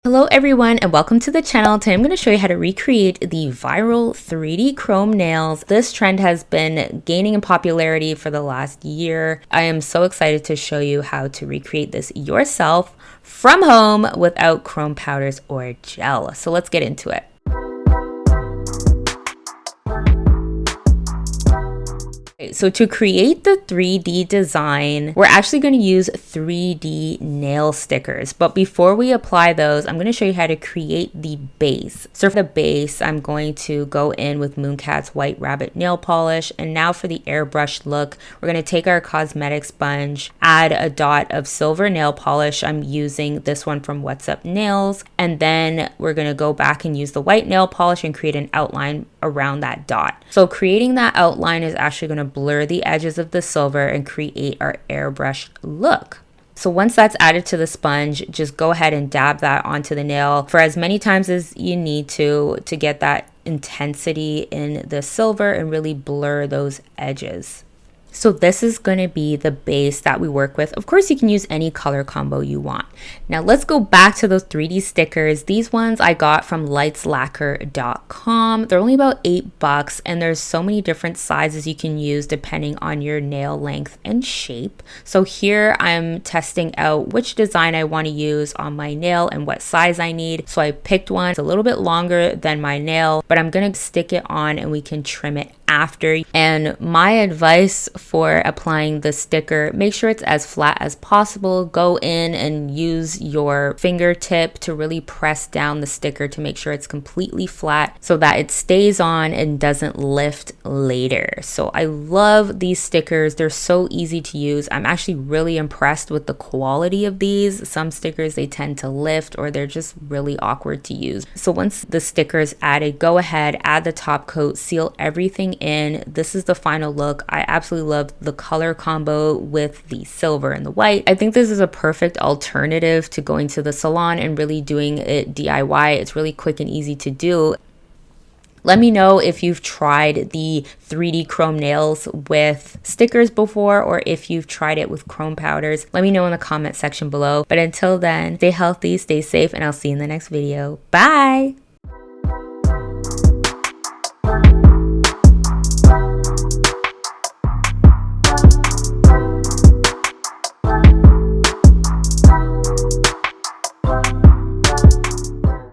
Hello everyone and welcome to the channel. Today I'm going to show you how to recreate the viral 3D chrome nails. This trend has been gaining in popularity for the last year. I am so excited to show you how to recreate this yourself from home without chrome powders or gel. So let's get into it. So to create the 3D design, we're actually going to use 3D nail stickers. But before we apply those, I'm going to show you how to create the base. So for the base, I'm going to go in with Mooncat's White Rabbit nail polish. And now for the airbrush look, we're going to take our cosmetic sponge, add a dot of silver nail polish. I'm using this one from What's Up Nails. And then we're going to go back and use the white nail polish and create an outline around that dot. So creating that outline is actually going to blur the edges of the silver and create our airbrushed look. So once that's added to the sponge, just go ahead and dab that onto the nail for as many times as you need to get that intensity in the silver and really blur those edges. So this is going to be the base that we work with. Of course, you can use any color combo you want. Now let's go back to those 3D stickers. These ones I got from lightslacquer.com. They're only about $8 and there's so many different sizes you can use depending on your nail length and shape. So here I'm testing out which design I want to use on my nail and what size I need. So I picked one. It's a little bit longer than my nail, but I'm going to stick it on and we can trim it after. And my advice for applying the sticker, make sure it's as flat as possible. Go in and use your fingertip to really press down the sticker to make sure it's completely flat so that it stays on and doesn't lift later. So I love these stickers. They're so easy to use. I'm actually really impressed with the quality of these. Some stickers, they tend to lift or they're just really awkward to use. So once the sticker is added, go ahead, add the top coat, seal everything in. This is the final look. I absolutely love the color combo with the silver and the white. I think this is a perfect alternative to going to the salon and really doing it DIY. It's really quick and easy to do. Let me know if you've tried the 3D chrome nails with stickers before or if you've tried it with chrome powders. Let me know in the comment section below. But until then, stay healthy, stay safe, and I'll see you in the next video. Bye!